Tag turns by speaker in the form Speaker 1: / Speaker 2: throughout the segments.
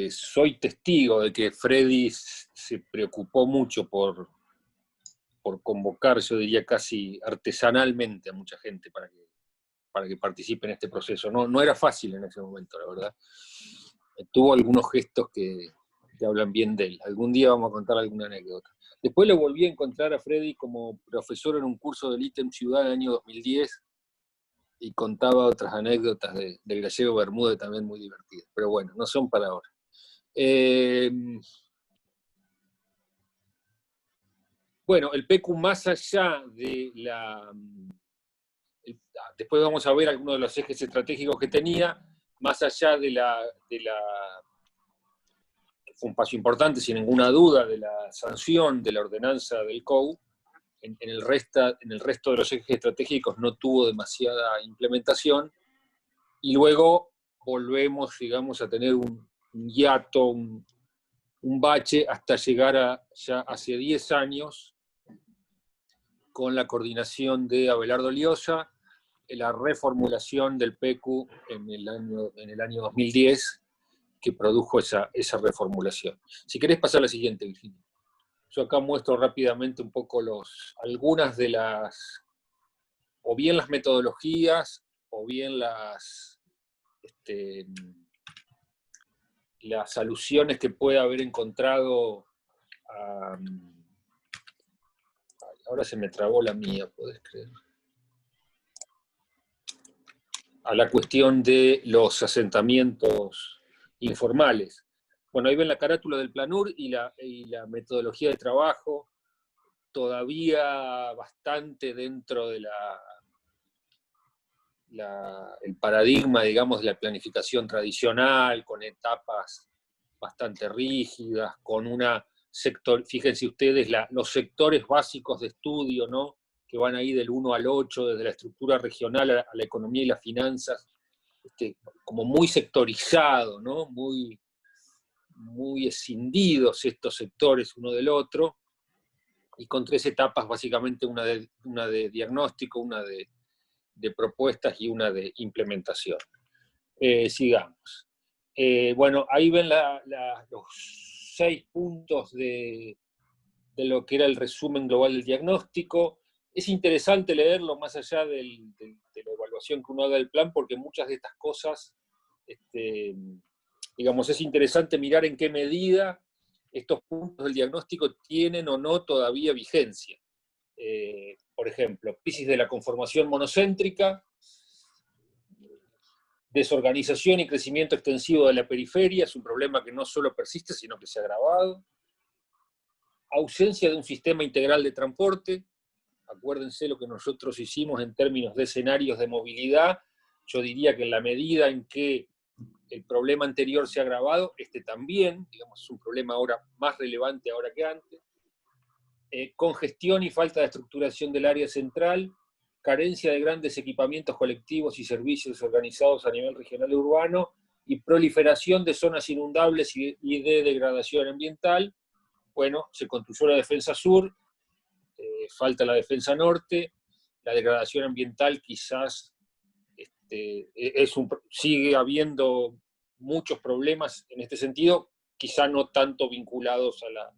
Speaker 1: soy testigo de que Freddy se preocupó mucho por convocar, yo diría casi artesanalmente, a mucha gente para que participe en este proceso. No era fácil en ese momento, la verdad. Tuvo algunos gestos que hablan bien de él. Algún día vamos a contar alguna anécdota. Después lo volví a encontrar a Freddy como profesor en un curso del ITEM Ciudad en el año 2010 y contaba otras anécdotas del gallego Bermúdez también muy divertidas. Pero bueno, no son para ahora. Bueno, el PQ más allá de después vamos a ver algunos de los ejes estratégicos que tenía, más allá fue un paso importante, sin ninguna duda, de la sanción de la ordenanza del COU. En el resto de los ejes estratégicos no tuvo demasiada implementación, y luego volvemos, digamos, a tener un hiato, un bache, hasta llegar ya hace 10 años, con la coordinación de Abelardo Liosa, la reformulación del PQ en el año 2010, que produjo esa reformulación. Si querés pasar a la siguiente, Virginia. Yo acá muestro rápidamente un poco algunas de o bien las metodologías, o bien las alusiones que puede haber encontrado ahora se me trabó la mía, ¿podés creer? A la cuestión de los asentamientos informales. Bueno, ahí ven la carátula del Planur y la metodología de trabajo, todavía bastante dentro de el paradigma, digamos, de la planificación tradicional, con etapas bastante rígidas, con fíjense ustedes, los sectores básicos de estudio, ¿no?, que van ahí del 1 al 8, desde la estructura regional a la economía y las finanzas, como muy sectorizado, ¿no?, muy escindidos estos sectores uno del otro, y con 3 etapas básicamente, una de diagnóstico, una de propuestas y una de implementación. Sigamos. Bueno, ahí ven los 6 puntos de lo que era el resumen global del diagnóstico. Es interesante leerlo más allá de la evaluación que uno haga del plan, porque muchas de estas cosas, digamos, es interesante mirar en qué medida estos puntos del diagnóstico tienen o no todavía vigencia. Por ejemplo, crisis de la conformación monocéntrica, desorganización y crecimiento extensivo de la periferia, es un problema que no solo persiste, sino que se ha agravado. Ausencia de un sistema integral de transporte, acuérdense lo que nosotros hicimos en términos de escenarios de movilidad. Yo diría que en la medida en que el problema anterior se ha agravado, también, digamos, es un problema ahora más relevante ahora que antes. Congestión y falta de estructuración del área central, carencia de grandes equipamientos colectivos y servicios organizados a nivel regional y urbano, y proliferación de zonas inundables y de degradación ambiental. Bueno, se construyó la defensa sur, falta la defensa norte, la degradación ambiental quizás sigue habiendo muchos problemas en este sentido, quizá no tanto vinculados a la...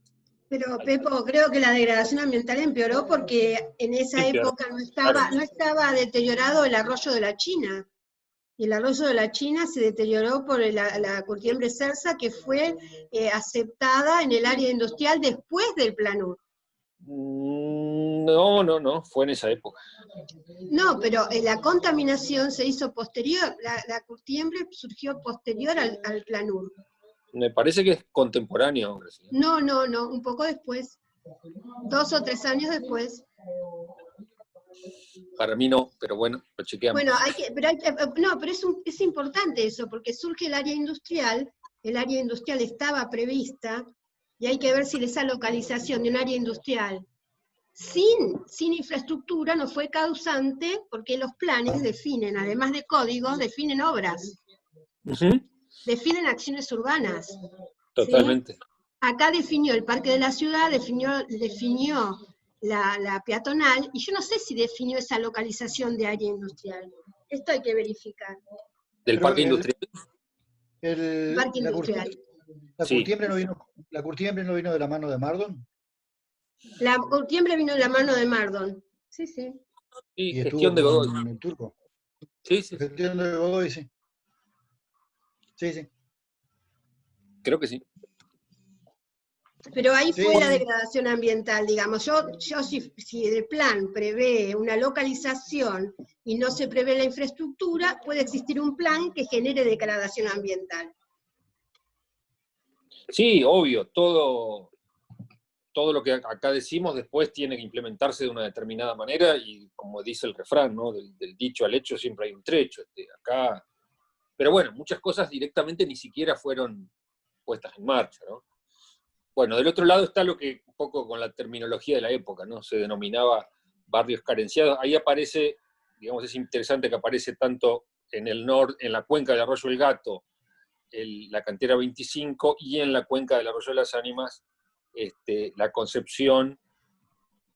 Speaker 2: Pero, Pepo, creo que la degradación ambiental empeoró porque en esa época no estaba deteriorado el arroyo de la China. Y el arroyo de la China se deterioró por la curtiembre cerza, que fue aceptada en el área industrial después del Planur.
Speaker 1: No, fue en esa época.
Speaker 2: No, pero la contaminación se hizo posterior, la curtiembre surgió posterior al Planur.
Speaker 1: Me parece que es contemporáneo, hombre. ¿Sí?
Speaker 2: No, un poco después. 2 o 3 años después.
Speaker 1: Para mí no, pero bueno, lo chequeamos.
Speaker 2: Bueno, pero es importante eso, porque surge el área industrial estaba prevista, y hay que ver si esa localización de un área industrial sin infraestructura no fue causante, porque los planes definen, además de códigos, definen obras. Definen acciones urbanas.
Speaker 1: Totalmente.
Speaker 2: ¿Sí? Acá definió el Parque de la Ciudad, definió la peatonal, y yo no sé si definió esa localización de área industrial. Esto hay que verificar.
Speaker 1: del
Speaker 3: Pero
Speaker 1: parque industrial.
Speaker 2: Parque
Speaker 3: la
Speaker 2: industrial.
Speaker 1: Sí.
Speaker 3: La curtiembre no vino de la mano de Mardon.
Speaker 2: La curtiembre vino de la mano de Mardon. Sí, sí.
Speaker 1: Sí,
Speaker 3: Y
Speaker 1: gestión
Speaker 3: estuvo
Speaker 1: de Godoy.
Speaker 3: con el turco.
Speaker 1: Sí, sí,
Speaker 3: Gestión de Godoy, sí. Sí, sí.
Speaker 1: creo que sí.
Speaker 2: Pero ahí
Speaker 3: Sí,
Speaker 2: fue la
Speaker 3: sí.
Speaker 2: degradación ambiental, digamos. Yo si el plan prevé una localización y no se prevé la infraestructura, puede existir un plan que genere degradación ambiental.
Speaker 1: Sí, obvio, todo lo que acá decimos después tiene que implementarse de una determinada manera y como dice el refrán, ¿no? Del dicho al hecho siempre hay un trecho. Acá. Pero bueno, muchas cosas directamente ni siquiera fueron puestas en marcha, ¿no? Bueno, del otro lado está lo que un poco con la terminología de la época, ¿no? Se denominaba barrios carenciados. Ahí aparece, digamos, es interesante que aparece tanto en en la cuenca del Arroyo El Gato, la cantera 25, y en la cuenca del Arroyo de las Ánimas, la Concepción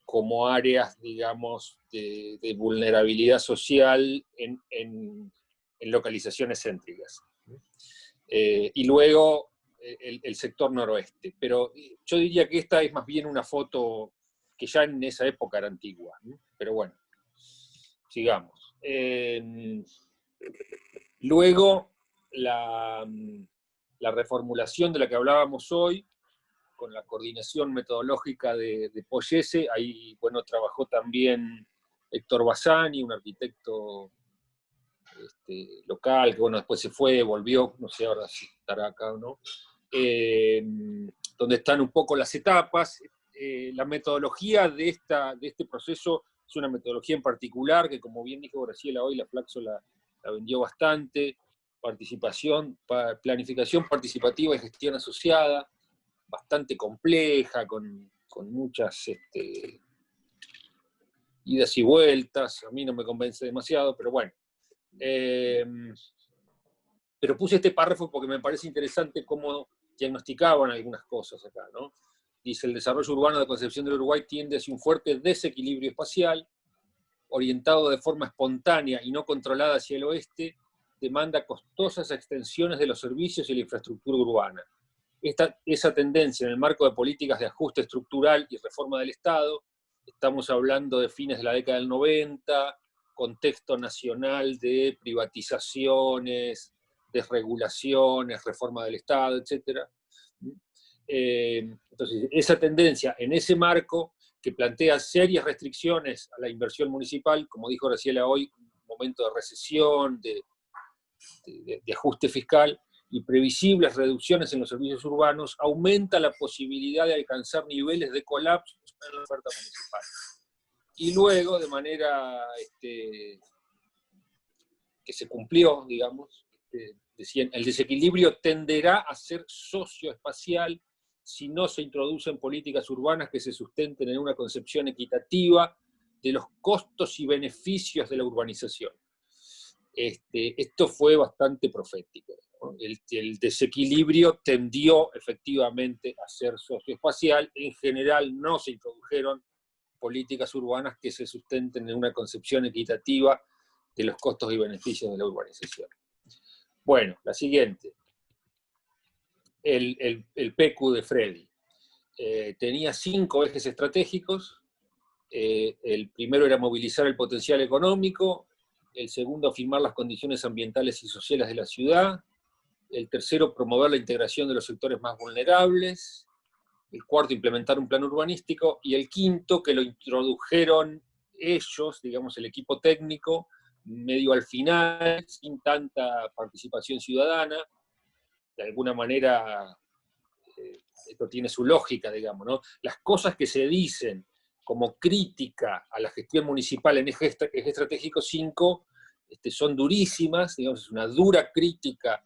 Speaker 1: como áreas, digamos, de vulnerabilidad social en localizaciones céntricas. Y luego el sector noroeste. Pero yo diría que esta es más bien una foto que ya en esa época era antigua, ¿no? Pero bueno, sigamos. Luego, la reformulación de la que hablábamos hoy, con la coordinación metodológica de Poyese, ahí, bueno, trabajó también Héctor Bassani, un arquitecto local, que bueno, después se fue, volvió, no sé ahora si estará acá o no, donde están un poco las etapas. La metodología de este proceso es una metodología en particular, que como bien dijo Graciela hoy, la Flaxo la vendió bastante, planificación participativa y gestión asociada, bastante compleja, con muchas idas y vueltas. A mí no me convence demasiado, pero bueno. Pero puse este párrafo porque me parece interesante cómo diagnosticaban algunas cosas acá, ¿no? Dice, el desarrollo urbano de Concepción del Uruguay tiende hacia un fuerte desequilibrio espacial, orientado de forma espontánea y no controlada hacia el oeste, demanda costosas extensiones de los servicios y la infraestructura urbana. Esa tendencia en el marco de políticas de ajuste estructural y reforma del Estado, estamos hablando de fines de la década del 90, contexto nacional de privatizaciones, desregulaciones, reforma del Estado, etc. Entonces, esa tendencia en ese marco que plantea serias restricciones a la inversión municipal, como dijo Graciela hoy, un momento de recesión, de ajuste fiscal, y previsibles reducciones en los servicios urbanos, aumenta la posibilidad de alcanzar niveles de colapso en la oferta municipal. Y luego, de manera que se cumplió, digamos, decían, el desequilibrio tenderá a ser socioespacial si no se introducen políticas urbanas que se sustenten en una concepción equitativa de los costos y beneficios de la urbanización. Esto fue bastante profético, ¿no? El desequilibrio tendió efectivamente a ser socioespacial. En general no se introdujeron políticas urbanas que se sustenten en una concepción equitativa de los costos y beneficios de la urbanización. Bueno, la siguiente. El PQ de Freddy. Tenía 5 ejes estratégicos. El primero era movilizar el potencial económico, el segundo, afirmar las condiciones ambientales y sociales de la ciudad, el tercero, promover la integración de los sectores más vulnerables, el cuarto, implementar un plan urbanístico, y el quinto, que lo introdujeron ellos, digamos, el equipo técnico, medio al final, sin tanta participación ciudadana. De alguna manera, esto tiene su lógica, digamos, ¿no? Las cosas que se dicen como crítica a la gestión municipal en eje estratégico 5 son durísimas, digamos, es una dura crítica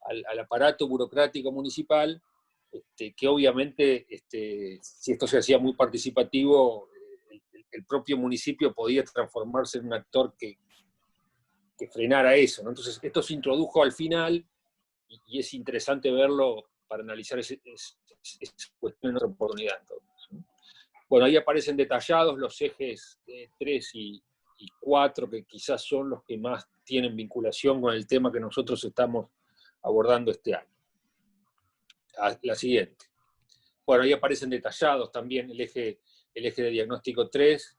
Speaker 1: al aparato burocrático municipal, que obviamente, si esto se hacía muy participativo, el propio municipio podía transformarse en un actor que frenara eso, ¿no? Entonces, esto se introdujo al final, y es interesante verlo para analizar esa cuestión en otra oportunidad. Entonces, ¿no? Bueno, ahí aparecen detallados los ejes 3 y 4, que quizás son los que más tienen vinculación con el tema que nosotros estamos abordando este año. La siguiente. Bueno, ahí aparecen detallados también el eje de diagnóstico 3,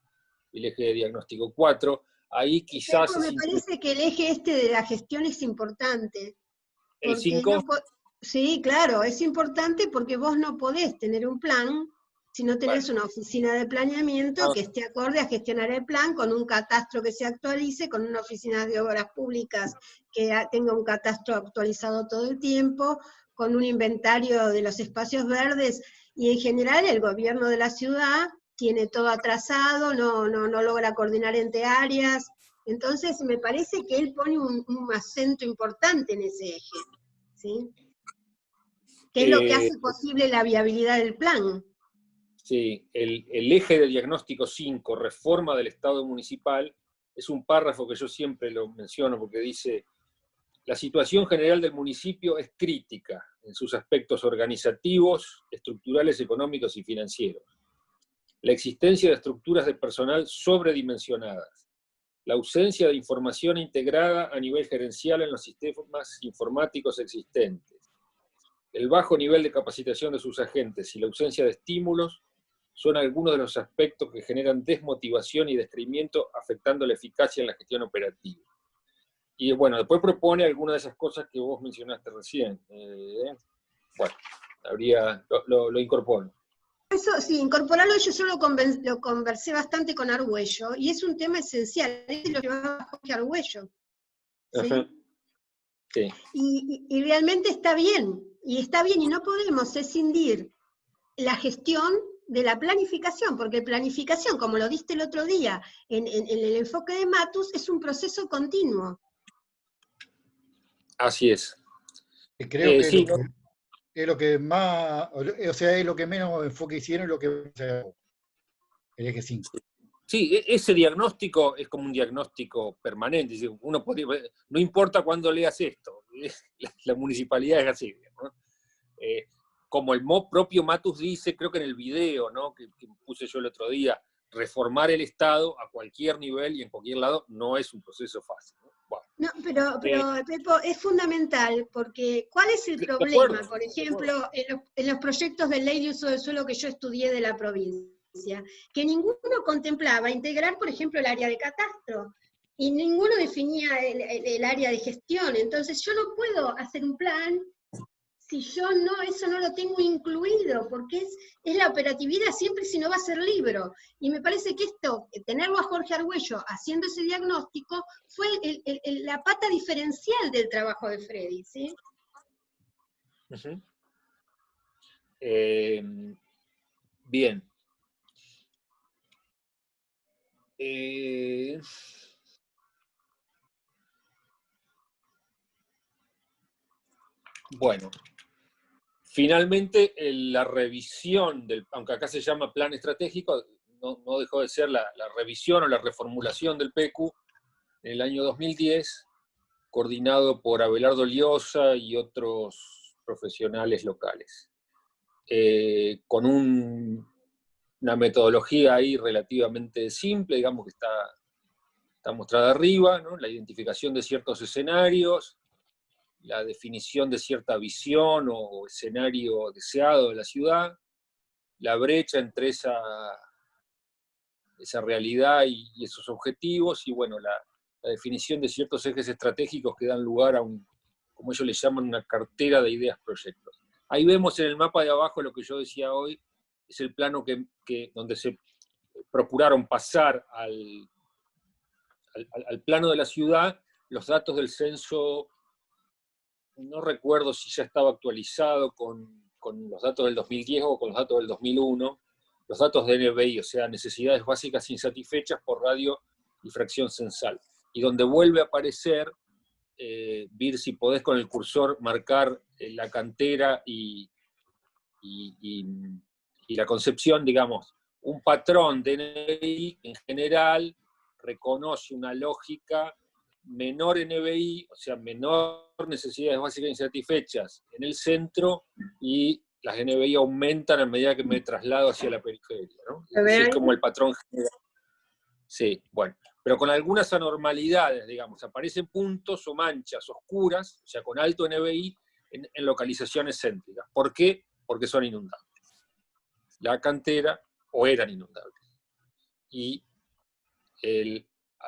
Speaker 1: el eje de diagnóstico 4. Ahí quizás...
Speaker 2: Pero me parece que el eje este de la gestión es importante.
Speaker 1: ¿El 5?
Speaker 2: Sí, claro, es importante porque vos no podés tener un plan si no tenés una oficina de planeamiento que esté acorde a gestionar el plan, con un catastro que se actualice, con una oficina de obras públicas que tenga un catastro actualizado todo el tiempo, con un inventario de los espacios verdes, y en general el gobierno de la ciudad tiene todo atrasado, no logra coordinar entre áreas. Entonces me parece que él pone un acento importante en ese eje, ¿sí? Que es lo que hace posible la viabilidad del plan.
Speaker 1: Sí, el eje de diagnóstico 5, reforma del Estado municipal, es un párrafo que yo siempre lo menciono porque dice: la situación general del municipio es crítica en sus aspectos organizativos, estructurales, económicos y financieros. La existencia de estructuras de personal sobredimensionadas, la ausencia de información integrada a nivel gerencial en los sistemas informáticos existentes, el bajo nivel de capacitación de sus agentes y la ausencia de estímulos son algunos de los aspectos que generan desmotivación y descreimiento, afectando la eficacia en la gestión operativa. Y bueno, después propone algunas de esas cosas que vos mencionaste recién. Bueno, lo incorporo.
Speaker 2: Eso sí, incorporarlo yo solo lo conversé bastante con Argüello, y es un tema esencial, es lo que va a Jorge Argüello. ¿Sí?
Speaker 1: Sí.
Speaker 2: Y realmente está bien, y no podemos escindir la gestión de la planificación, porque planificación, como lo diste el otro día, en el enfoque de Matus, es un proceso continuo.
Speaker 1: Así es.
Speaker 3: Creo que sí, es lo que más, o sea, es lo que menos enfoque hicieron, lo que el eje 5.
Speaker 1: Sí, ese diagnóstico es como un diagnóstico permanente. Uno no importa cuándo leas esto, la municipalidad es así, ¿no? Como el propio Matus dice, creo que en el video, ¿no?, que puse yo el otro día, reformar el Estado a cualquier nivel y en cualquier lado no es un proceso fácil, ¿no? Bueno,
Speaker 2: no, pero Pepo, es fundamental, porque ¿cuál es el problema? Por ejemplo, en los proyectos de ley de uso del suelo que yo estudié de la provincia, que ninguno contemplaba integrar, por ejemplo, el área de catastro, y ninguno definía el área de gestión. Entonces yo no puedo hacer un plan si yo eso no lo tengo incluido, porque es la operatividad, siempre si no va a ser libro. Y me parece que tenerlo a Jorge Argüello haciendo ese diagnóstico, fue la pata diferencial del trabajo de Freddy, ¿sí?
Speaker 1: Uh-huh. Bien. Bueno. Finalmente, la revisión, aunque acá se llama plan estratégico, no dejó de ser la revisión o la reformulación del PECU en el año 2010, coordinado por Abelardo Liosa y otros profesionales locales, con una metodología ahí relativamente simple, digamos que está mostrada arriba, ¿no? La identificación de ciertos escenarios, la definición de cierta visión o escenario deseado de la ciudad, la brecha entre esa realidad y esos objetivos, y bueno, la definición de ciertos ejes estratégicos que dan lugar a como ellos le llaman, una cartera de ideas proyectos. Ahí vemos en el mapa de abajo lo que yo decía hoy, es el plano donde se procuraron pasar al plano de la ciudad los datos del censo. No recuerdo si ya estaba actualizado con los datos del 2010 o con los datos del 2001, los datos de NBI, o sea, necesidades básicas insatisfechas por radio y fracción censal. Y donde vuelve a aparecer, Vir, si podés con el cursor marcar la cantera y la concepción, digamos, un patrón de NBI en general reconoce una lógica menor NBI, o sea, menor necesidades básicas insatisfechas en el centro, y las NBI aumentan a medida que me traslado hacia la periferia, ¿no? Así es como el patrón general. Sí, bueno. pero con algunas anormalidades, digamos. Aparecen puntos o manchas oscuras, o sea, con alto NBI, en localizaciones céntricas. ¿Por qué? Porque son inundables. La cantera, o eran inundables. Y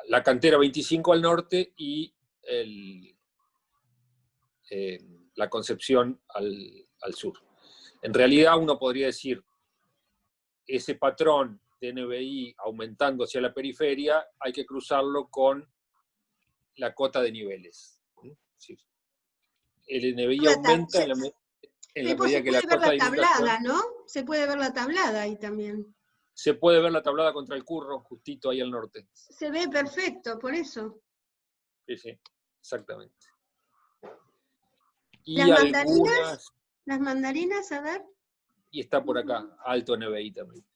Speaker 1: la cantera 25 al norte y la Concepción al sur. En realidad uno podría decir, ese patrón de NBI aumentando hacia la periferia, hay que cruzarlo con la cota de niveles. ¿Sí? El NBI aumenta en la medida que la cota de inundación...
Speaker 2: ¿no? Se puede ver la tablada ahí también.
Speaker 1: Se puede ver la tablada contra el Curro, justito ahí al norte.
Speaker 2: Se ve perfecto, por eso.
Speaker 1: Sí, sí, exactamente. Y
Speaker 2: ¿Las mandarinas?
Speaker 1: algunas...
Speaker 2: ¿Las mandarinas, a ver?
Speaker 1: Y está por acá, alto NBI también.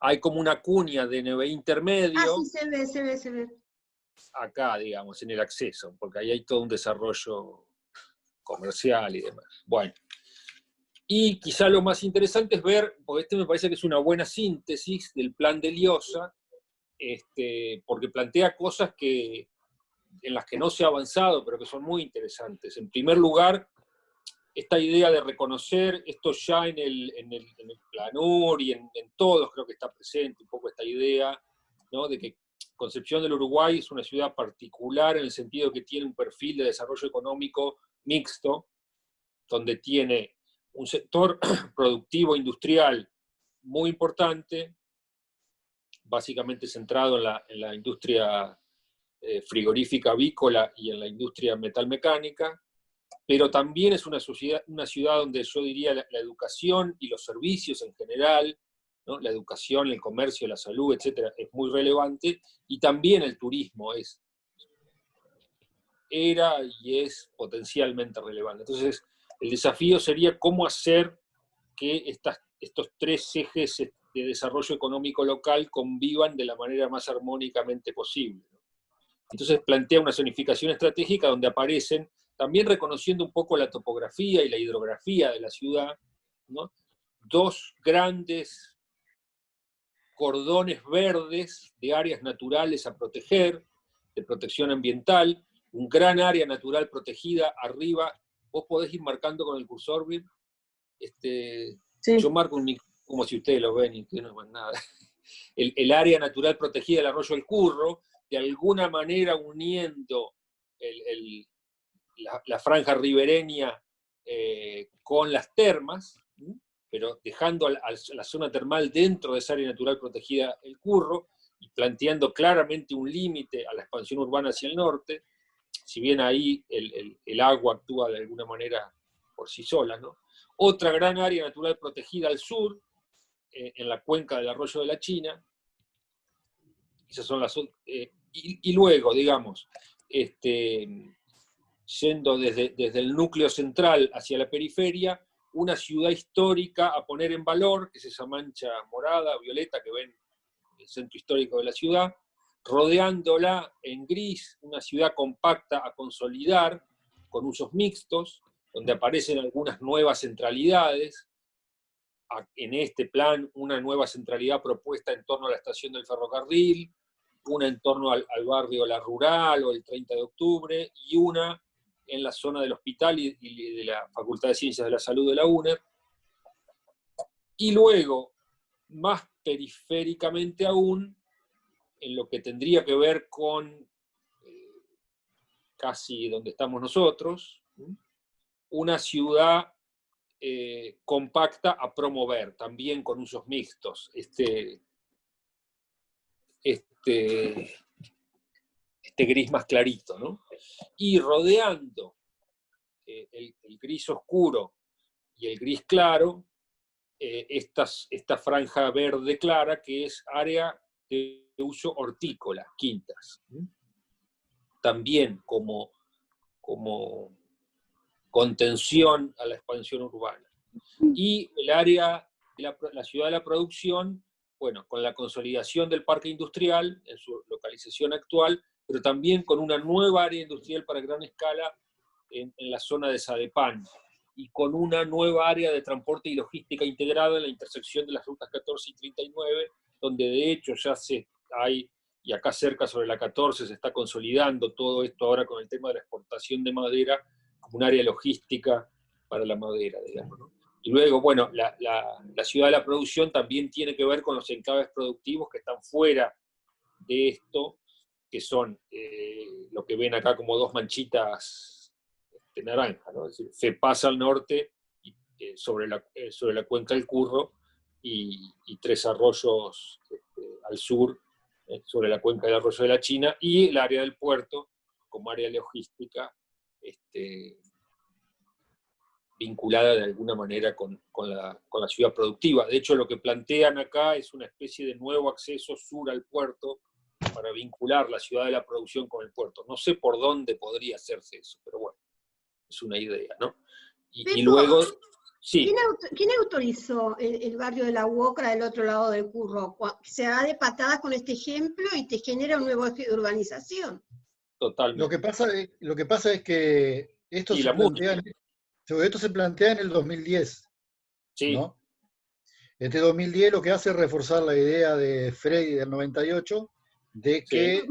Speaker 1: Hay como una cuña de NBI intermedio.
Speaker 2: Ah, sí, se ve.
Speaker 1: Acá, digamos, en el acceso, porque ahí hay todo un desarrollo comercial y demás. Bueno. Y quizá lo más interesante es ver, porque este me parece que es una buena síntesis del plan de Liosa, porque plantea cosas en las que no se ha avanzado, pero que son muy interesantes. En primer lugar, esta idea de reconocer, esto ya en el Planur y en todos creo que está presente un poco esta idea, ¿no? De que Concepción del Uruguay es una ciudad particular en el sentido que tiene un perfil de desarrollo económico mixto, donde tiene un sector productivo industrial muy importante, básicamente centrado en la industria frigorífica avícola y en la industria metalmecánica, pero también es una ciudad donde yo diría la educación y los servicios en general, ¿no? La educación, el comercio, la salud, etcétera, es muy relevante, y también el turismo era y es potencialmente relevante. Entonces, el desafío sería cómo hacer que estos tres ejes de desarrollo económico local convivan de la manera más armónicamente posible. Entonces plantea una zonificación estratégica donde aparecen, también reconociendo un poco la topografía y la hidrografía de la ciudad, ¿no? Dos grandes cordones verdes de áreas naturales a proteger, de protección ambiental, un gran área natural protegida arriba. Vos podés ir marcando con el cursor, ¿bien?
Speaker 2: Sí.
Speaker 1: Yo marco como si ustedes lo ven y ustedes no ven nada. El área natural protegida del arroyo El Curro, de alguna manera uniendo la franja ribereña con las termas, pero dejando la zona termal dentro de esa área natural protegida El Curro, y planteando claramente un límite a la expansión urbana hacia el norte, si bien ahí el agua actúa de alguna manera por sí sola, ¿no? Otra gran área natural protegida al sur, en la cuenca del arroyo de la China. Esas son las... y luego, digamos, yendo desde el núcleo central hacia la periferia, una ciudad histórica a poner en valor, que es esa mancha morada, violeta que ven en el centro histórico de la ciudad, rodeándola en gris, una ciudad compacta a consolidar, con usos mixtos, donde aparecen algunas nuevas centralidades. En este plan, una nueva centralidad propuesta en torno a la estación del ferrocarril, una en torno al barrio La Rural o el 30 de octubre, y una en la zona del hospital y de la Facultad de Ciencias de la Salud de la UNER. Y luego, más periféricamente aún, en lo que tendría que ver con casi donde estamos nosotros, una ciudad compacta a promover, también con usos mixtos. Este gris más clarito, ¿no? Y rodeando el gris oscuro y el gris claro, esta franja verde clara que es área de uso hortícola, quintas. También como contención a la expansión urbana. Y el área de la ciudad de la producción, bueno, con la consolidación del parque industrial en su localización actual, pero también con una nueva área industrial para gran escala en la zona de Sadepán, y con una nueva área de transporte y logística integrada en la intersección de las rutas 14 y 39, donde de hecho ya hay y acá cerca sobre la 14 se está consolidando todo esto ahora con el tema de la exportación de madera como un área logística para la madera, digamos, ¿no? Y luego, bueno, la ciudad de la producción también tiene que ver con los enclaves productivos que están fuera de esto, que son lo que ven acá como dos manchitas de naranja, ¿no? Es decir, FEPASA al norte, sobre la cuenca del Curro, y tres arroyos al sur, sobre la cuenca del arroyo de la China, y el área del puerto como área logística, vinculada de alguna manera con la ciudad productiva. De hecho, lo que plantean acá es una especie de nuevo acceso sur al puerto para vincular la ciudad de la producción con el puerto. No sé por dónde podría hacerse eso, pero bueno, es una idea, ¿no? Y luego, sí.
Speaker 2: ¿Quién autorizó el barrio de la Uocra del otro lado del Curro? Se da de patadas con este ejemplo y te genera un nuevo eje de urbanización.
Speaker 1: Totalmente.
Speaker 3: Lo que pasa es que esto se plantea en el 2010,
Speaker 1: sí.
Speaker 3: ¿no? Este 2010 lo que hace es reforzar la idea de Freddy del 98, de que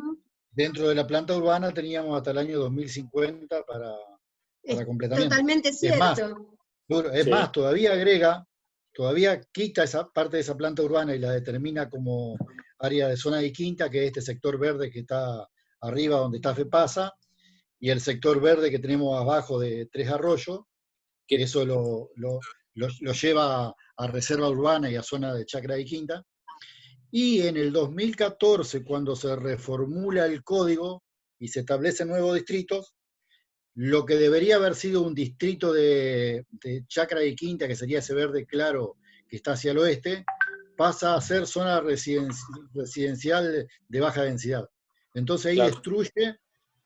Speaker 3: dentro de la planta urbana teníamos hasta el año 2050 para completamiento.
Speaker 2: Totalmente cierto.
Speaker 3: Es más, todavía quita esa parte de esa planta urbana y la determina como área de zona de quinta, que es este sector verde que está arriba donde está FEPASA, y el sector verde que tenemos abajo de Tres Arroyos, que eso lo lleva a reserva urbana y a zona de Chacra y Quinta. Y en el 2014, cuando se reformula el código y se establecen nuevos distritos, lo que debería haber sido un distrito de Chacra y Quinta, que sería ese verde claro que está hacia el oeste, pasa a ser zona residencial de baja densidad. Entonces ahí destruye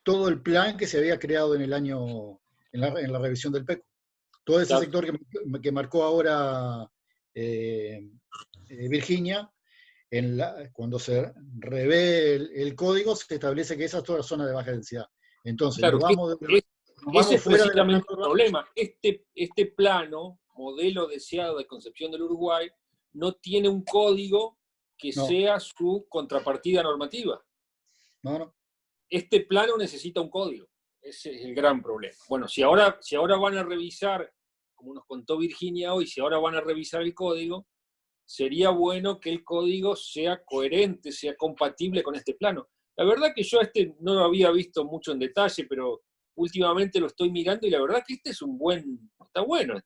Speaker 3: todo el plan que se había creado en la revisión del PECO. Todo ese sector que marcó ahora Virginia, cuando se revé el código, se establece que esa es toda zona de baja densidad. Entonces,
Speaker 1: ese es precisamente el problema. Este plano, modelo deseado de concepción del Uruguay, no tiene un código que sea su contrapartida normativa.
Speaker 3: No.
Speaker 1: Este plano necesita un código. Ese es el gran problema. Bueno, si ahora van a revisar, como nos contó Virginia hoy, si ahora van a revisar el código, sería bueno que el código sea coherente, sea compatible con este plano. La verdad que yo no lo había visto mucho en detalle, pero últimamente lo estoy mirando y la verdad que está bueno.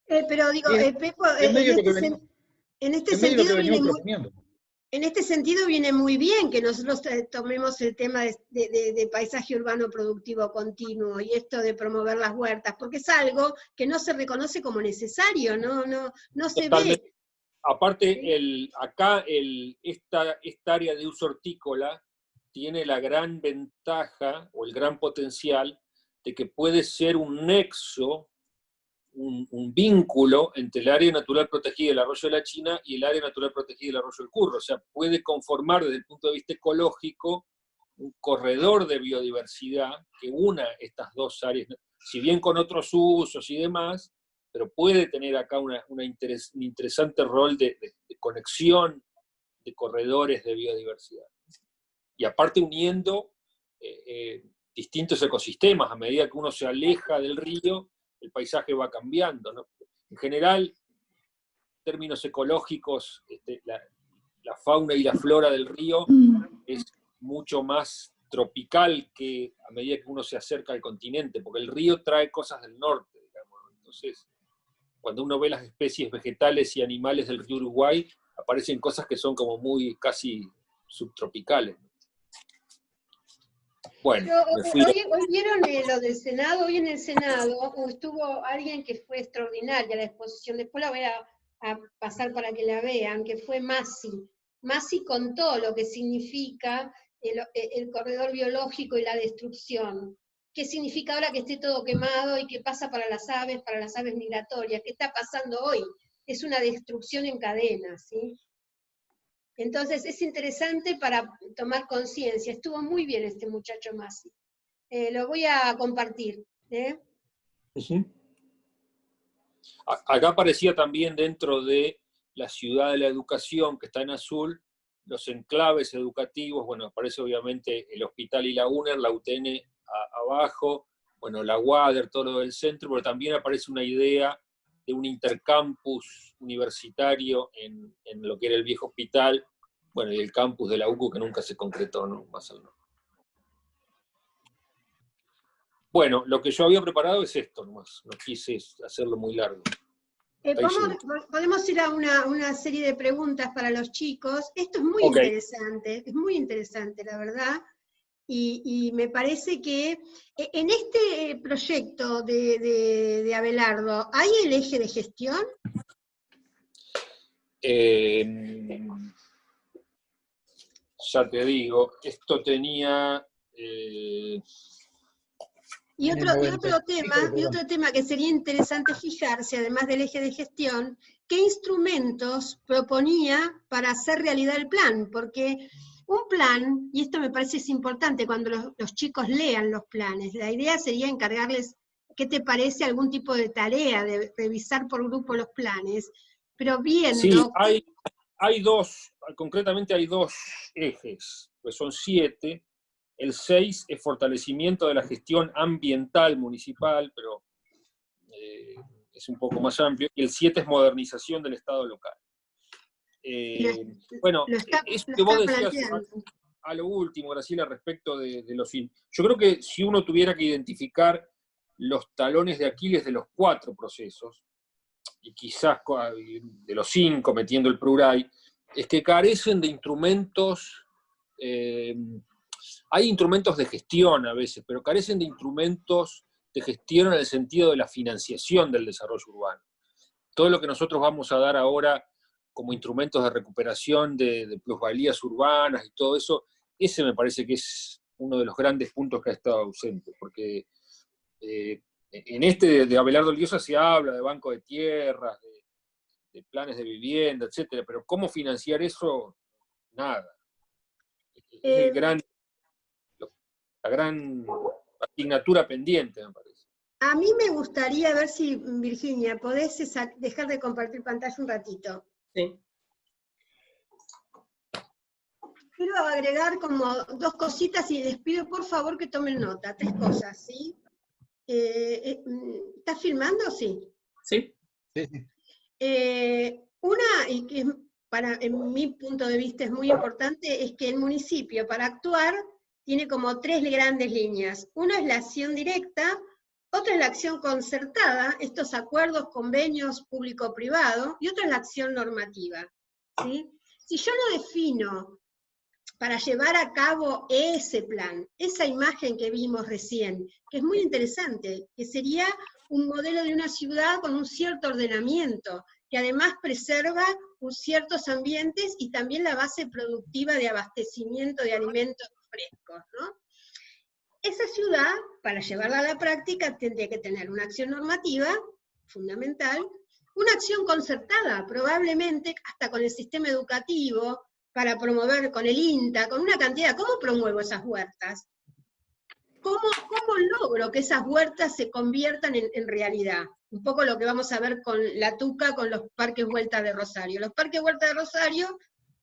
Speaker 2: Pero digo, Pepo, en este sentido viene muy bien que nosotros tomemos el tema de paisaje urbano productivo continuo y esto de promover las huertas, porque es algo que no se reconoce como necesario, no se ve.
Speaker 1: Aparte, esta área de uso hortícola tiene la gran ventaja o el gran potencial de que puede ser un nexo, un vínculo entre el área natural protegida del arroyo de la China y el área natural protegida del arroyo del Curro. O sea, puede conformar desde el punto de vista ecológico un corredor de biodiversidad que una estas dos áreas, si bien con otros usos y demás, pero puede tener acá un interesante rol de conexión de corredores de biodiversidad. Y aparte uniendo distintos ecosistemas, a medida que uno se aleja del río, el paisaje va cambiando, ¿no? En general, en términos ecológicos, la fauna y la flora del río es mucho más tropical que a medida que uno se acerca al continente, porque el río trae cosas del norte, digamos. Entonces, cuando uno ve las especies vegetales y animales del río Uruguay, aparecen cosas que son como muy casi subtropicales. Bueno,
Speaker 2: hoy vieron lo del Senado, hoy en el Senado estuvo alguien que fue extraordinaria la exposición, después la voy a pasar para que la vean, que fue Masi. Masi contó lo que significa el corredor biológico y la destrucción. ¿Qué significa ahora que esté todo quemado y qué pasa para las aves migratorias? ¿Qué está pasando hoy? Es una destrucción en cadena, ¿sí? Entonces es interesante para tomar conciencia. Estuvo muy bien este muchacho Masi. Lo voy a compartir.
Speaker 1: Acá aparecía también dentro de la ciudad de la educación, que está en azul, los enclaves educativos, bueno, aparece obviamente el hospital y la UNER, la UTN abajo, bueno, la UADER, todo lo del centro, pero también aparece una idea de un intercampus universitario en lo que era el viejo hospital, bueno, y el campus de la UCU que nunca se concretó, ¿no? Más al norte. Bueno, lo que yo había preparado es esto nomás, no quise hacerlo muy largo.
Speaker 2: Podemos ir a una serie de preguntas para los chicos. Esto es muy interesante, la verdad. Y me parece que en este proyecto de Abelardo, ¿hay el eje de gestión?
Speaker 1: Ya te digo, esto tenía...
Speaker 2: Y otro tema que sería interesante fijarse, además del eje de gestión, ¿qué instrumentos proponía para hacer realidad el plan? Porque un plan, y esto me parece es importante cuando los chicos lean los planes, la idea sería encargarles, ¿qué te parece? Algún tipo de tarea, de revisar por grupo los planes, pero viendo...
Speaker 1: Sí, concretamente hay dos ejes, pues son 7. El 6 es fortalecimiento de la gestión ambiental municipal, pero es un poco más amplio, y el 7 es modernización del Estado local. Bueno, eso que vos decías a lo último, Graciela, respecto de los... Yo creo que si uno tuviera que identificar los talones de Aquiles de los 4 procesos, y quizás de los 5, metiendo el PRURAI, es que carecen de instrumentos... hay instrumentos de gestión a veces, pero carecen de instrumentos de gestión en el sentido de la financiación del desarrollo urbano. Todo lo que nosotros vamos a dar ahora como instrumentos de recuperación de plusvalías urbanas y todo eso, ese me parece que es uno de los grandes puntos que ha estado ausente, porque en este de Abelardo Liosa se habla de banco de tierras, de planes de vivienda, etcétera, pero ¿cómo financiar eso? Nada. Es la gran asignatura pendiente, me parece.
Speaker 2: A mí me gustaría ver si, Virginia, podés dejar de compartir pantalla un ratito.
Speaker 4: Sí.
Speaker 2: Quiero agregar como 2 cositas y les pido por favor que tomen nota, 3 cosas, ¿sí? ¿Estás filmando? Sí.
Speaker 4: Sí.
Speaker 2: Una, y que en mi punto de vista es muy importante, es que el municipio para actuar tiene como 3 grandes líneas. Una es la acción directa, otra es la acción concertada, estos acuerdos, convenios público-privado, y otra es la acción normativa, ¿sí? Si yo no defino para llevar a cabo ese plan, esa imagen que vimos recién, que es muy interesante, que sería un modelo de una ciudad con un cierto ordenamiento, que además preserva ciertos ambientes y también la base productiva de abastecimiento de alimentos frescos, ¿no? Esa ciudad, para llevarla a la práctica, tendría que tener una acción normativa, fundamental, una acción concertada, probablemente hasta con el sistema educativo, para promover con el INTA, con una cantidad. ¿Cómo promuevo esas huertas? ¿Cómo logro que esas huertas se conviertan en realidad? Un poco lo que vamos a ver con la TUCA, con los parques Huerta de Rosario. Los parques Huerta de Rosario,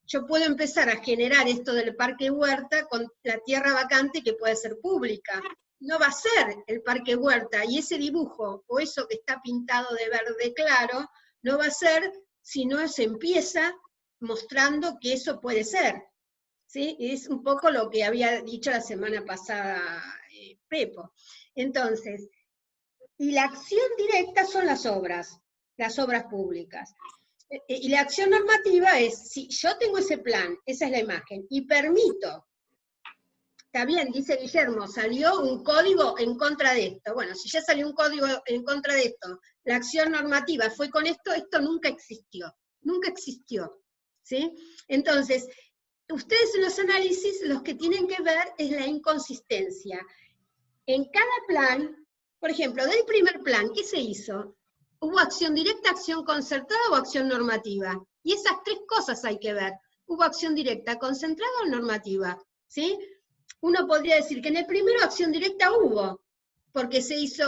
Speaker 2: yo puedo empezar a generar esto del parque Huerta con la tierra vacante que puede ser pública. No va a ser el parque Huerta, y ese dibujo, o eso que está pintado de verde claro, no va a ser si no se empieza mostrando que eso puede ser, ¿sí? Es un poco lo que había dicho la semana pasada Pepo. Entonces, y la acción directa son las obras públicas. Y la acción normativa es, si yo tengo ese plan, esa es la imagen, y permito, está bien, dice Guillermo, salió un código en contra de esto. Bueno, si ya salió un código en contra de esto, la acción normativa fue con esto, esto nunca existió, ¿sí? Entonces, ustedes en los análisis, los que tienen que ver es la inconsistencia. En cada plan, por ejemplo, del primer plan, ¿qué se hizo? ¿Hubo acción directa, acción concertada o acción normativa? Y esas 3 cosas hay que ver. ¿Hubo acción directa, concentrada o normativa? ¿Sí? Uno podría decir que en el primero acción directa hubo, porque se hizo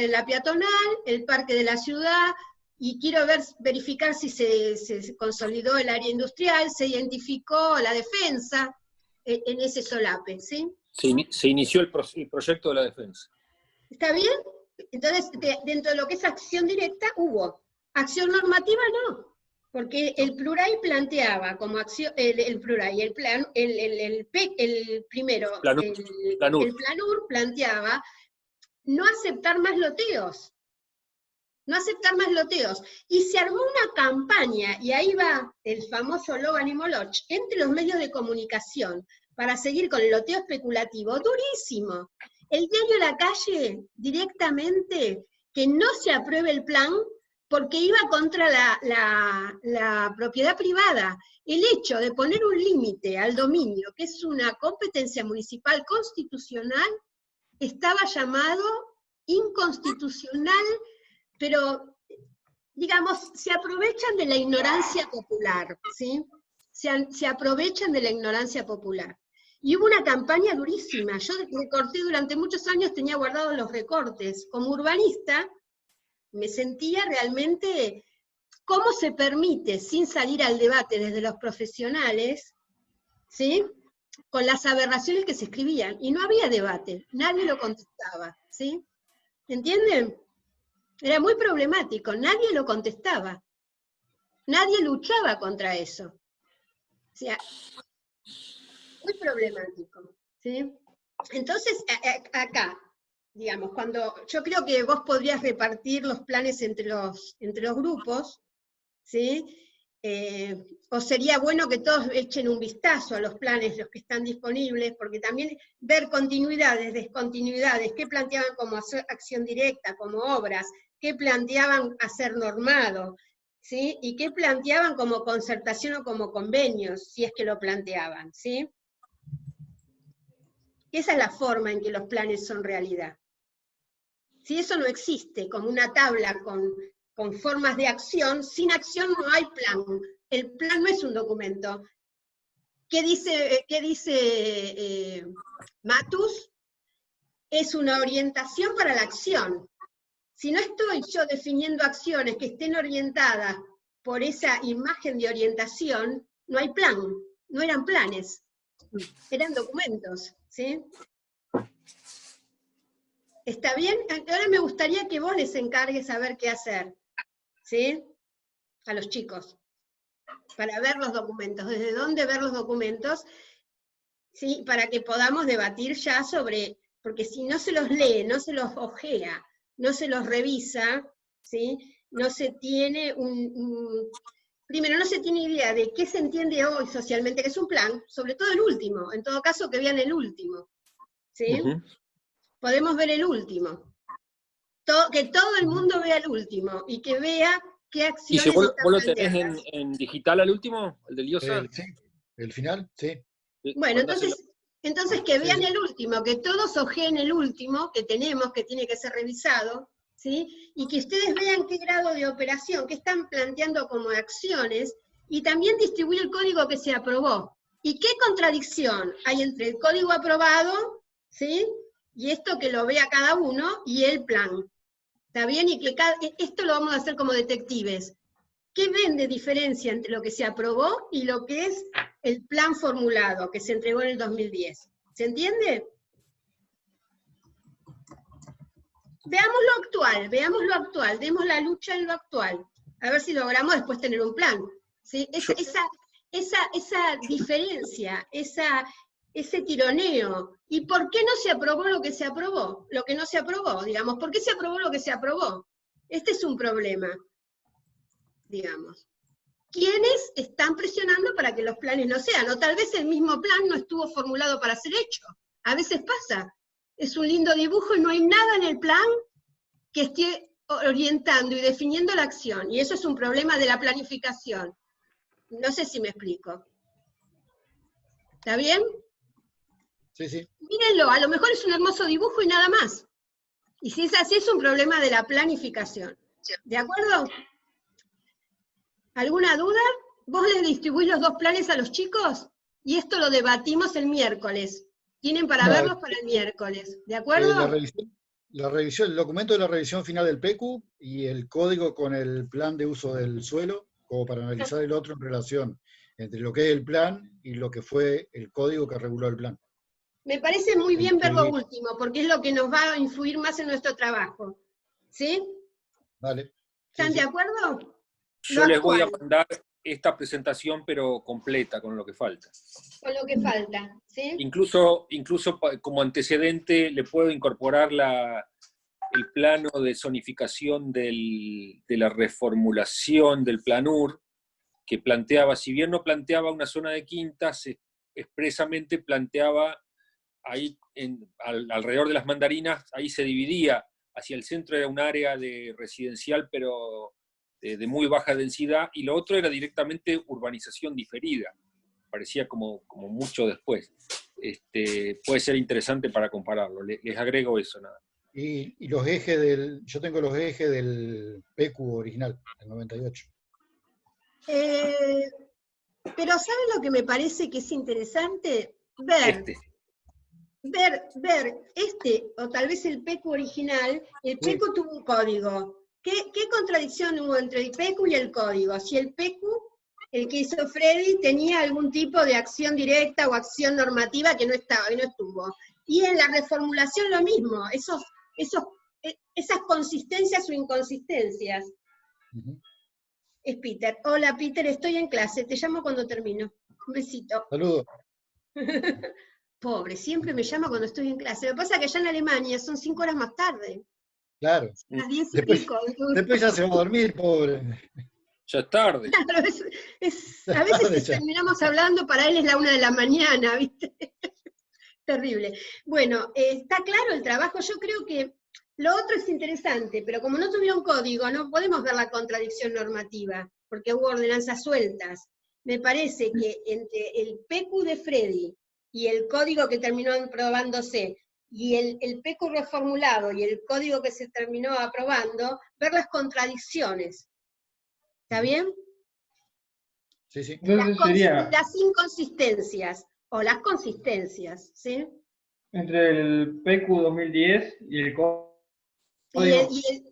Speaker 2: la peatonal, el parque de la ciudad, y quiero verificar si se consolidó el área industrial, se identificó la defensa en ese solape, ¿sí?
Speaker 1: Se inició el proyecto de la defensa.
Speaker 2: ¿Está bien? Entonces, dentro de lo que es acción directa, hubo. Acción normativa, no. Porque el Pluray planteaba como acción, el Pluray, el Planur planteaba no aceptar más loteos. No aceptar más loteos. Y se armó una campaña, y ahí va el famoso Logan y Moloch, entre los medios de comunicación, para seguir con el loteo especulativo, durísimo. El diario La Calle, directamente, que no se apruebe el plan, porque iba contra la propiedad privada. El hecho de poner un límite al dominio, que es una competencia municipal constitucional, estaba llamado inconstitucional, pero, digamos, se aprovechan de la ignorancia popular, ¿sí? Se aprovechan de la ignorancia popular. Y hubo una campaña durísima. Yo recorté durante muchos años, tenía guardados los recortes. Como urbanista, me sentía realmente cómo se permite, sin salir al debate desde los profesionales, ¿sí?, con las aberraciones que se escribían. Y no había debate, nadie lo contestaba, ¿sí? ¿Entienden? Era muy problemático, nadie lo contestaba. Nadie luchaba contra eso. O sea, muy problemático, ¿sí? Entonces, acá, digamos, cuando yo creo que vos podrías repartir los planes entre los grupos, ¿sí? O sería bueno que todos echen un vistazo a los planes, los que están disponibles, porque también ver continuidades, descontinuidades, qué planteaban como acción directa, como obras, qué planteaban hacer normado, ¿sí? Y qué planteaban como concertación o como convenios, si es que lo planteaban, ¿sí? Esa es la forma en que los planes son realidad. Si eso no existe, como una tabla con formas de acción, sin acción no hay plan. El plan no es un documento. ¿Qué dice Matus? Es una orientación para la acción. Si no estoy yo definiendo acciones que estén orientadas por esa imagen de orientación, no hay plan, no eran planes, eran documentos, ¿sí? ¿Está bien? Ahora me gustaría que vos les encargues a ver qué hacer, ¿sí? A los chicos, para ver los documentos, desde dónde ver los documentos, ¿sí? Para que podamos debatir ya sobre, porque si no se los lee, no se los ojea, no se los revisa, ¿sí? No se tiene primero, no se tiene idea de qué se entiende hoy socialmente, que es un plan, sobre todo el último, en todo caso que vean el último, ¿sí? Podemos ver el último. Que todo el mundo vea el último, y que vea qué acciones
Speaker 1: ¿Y si vos lo
Speaker 2: planteadas.
Speaker 1: tenés en digital al último, el del IOSA?
Speaker 3: Sí, el final, sí.
Speaker 2: Bueno, entonces que vean el último, que todos ojeen el último que tenemos, que tiene que ser revisado, ¿sí? Y que ustedes vean qué grado de operación, qué están planteando como acciones, y también distribuir el código que se aprobó. ¿Y qué contradicción hay entre el código aprobado, ¿sí?, y esto que lo vea cada uno, y el plan? ¿Está bien? Y que esto lo vamos a hacer como detectives. ¿Qué ven de diferencia entre lo que se aprobó y lo que es el plan formulado, que se entregó en el 2010? ¿Se entiende? Veamos lo actual, demos la lucha en lo actual, a ver si logramos después tener un plan, ¿sí? Esa diferencia, ese tironeo. ¿Y por qué no se aprobó lo que se aprobó? Lo que no se aprobó, digamos. ¿Por qué se aprobó lo que se aprobó? Este es un problema, digamos. ¿Quiénes están presionando para que los planes no sean? O tal vez el mismo plan no estuvo formulado para ser hecho. A veces pasa. Es un lindo dibujo y no hay nada en el plan que esté orientando y definiendo la acción. Y eso es un problema de la planificación. No sé si me explico. ¿Está bien?
Speaker 3: Sí, sí.
Speaker 2: Mírenlo, a lo mejor es un hermoso dibujo y nada más. Y si es así, es un problema de la planificación. ¿De acuerdo? ¿Alguna duda? ¿Vos les distribuís los dos planes a los chicos? Y esto lo debatimos el miércoles. Tienen para verlos para el miércoles. ¿De acuerdo?
Speaker 3: el documento de la revisión final del PECU y el código con el plan de uso del suelo, como para analizar el otro en relación entre lo que es el plan y lo que fue el código que reguló el plan.
Speaker 2: Me parece muy bien ver lo
Speaker 3: Escribir.
Speaker 2: último, porque es lo que nos va a influir más en nuestro trabajo. ¿Sí?
Speaker 3: Vale.
Speaker 2: ¿Están
Speaker 3: Sí,
Speaker 2: de
Speaker 3: sí.
Speaker 2: acuerdo?
Speaker 1: Yo les voy a
Speaker 2: actual,
Speaker 1: mandar esta presentación, pero completa, con lo que falta.
Speaker 2: con lo que falta. ¿Sí?
Speaker 1: Incluso como antecedente le puedo incorporar el plano de zonificación de la reformulación del Planur, que planteaba, si bien no planteaba una zona de quintas, expresamente planteaba ahí alrededor de las mandarinas, ahí se dividía, hacia el centro era un área de residencial, pero de muy baja densidad, y lo otro era directamente urbanización diferida, parecía como mucho después. Puede ser interesante para compararlo, les agrego eso nada.
Speaker 3: Y los ejes yo tengo los ejes del PECU original, del 98.
Speaker 2: Pero ¿saben lo que me parece que es interesante? Ver o tal vez el PECU original. El
Speaker 3: Sí.
Speaker 2: PECU tuvo un código. ¿Qué contradicción hubo entre el PECU y el código? Si el PECU, el que hizo Freddy, tenía algún tipo de acción directa o acción normativa que no estaba y no estuvo. Y en la reformulación lo mismo, esas consistencias o inconsistencias.
Speaker 3: Uh-huh.
Speaker 2: Es Peter. Hola Peter, estoy en clase, te llamo cuando termino. Un besito.
Speaker 3: Saludos.
Speaker 2: Pobre, siempre me llama cuando estoy en clase. Lo que pasa es que allá en Alemania son 5 horas más tarde.
Speaker 3: Claro.
Speaker 2: Las 10 y
Speaker 3: Después,
Speaker 2: pico.
Speaker 3: después ya se va a dormir, pobre.
Speaker 1: Ya es tarde.
Speaker 2: Claro, a veces
Speaker 3: Ya.
Speaker 2: terminamos hablando, para él es la 1 de la mañana, ¿viste? Terrible. Bueno, está claro el trabajo. Yo creo que lo otro es interesante, pero como no tuvieron código, no podemos ver la contradicción normativa, porque hubo ordenanzas sueltas. Me parece que entre el PECU de Freddy y el código que terminó aprobándose, y el PECU reformulado y el código que se terminó aprobando, ver las contradicciones. ¿Está bien?
Speaker 3: Sí, sí.
Speaker 4: Entonces sería
Speaker 2: Las inconsistencias, o las consistencias, ¿sí?
Speaker 4: entre el PQ 2010 y el código,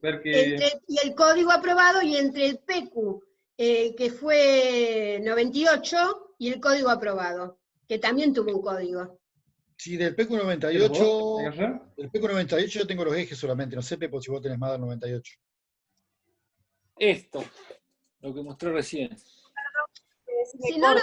Speaker 4: ver que...
Speaker 2: Y el código aprobado, y entre el PECU, que fue 98, y el código aprobado, que también tuvo un código.
Speaker 3: Sí, del PECU
Speaker 4: ¿de los
Speaker 3: 98,
Speaker 4: dos hay que hacer?
Speaker 3: del PECU 98 yo tengo los ejes solamente, no sé, Pepo, si vos tenés más del 98.
Speaker 1: Esto, lo que mostré recién.
Speaker 2: Si no,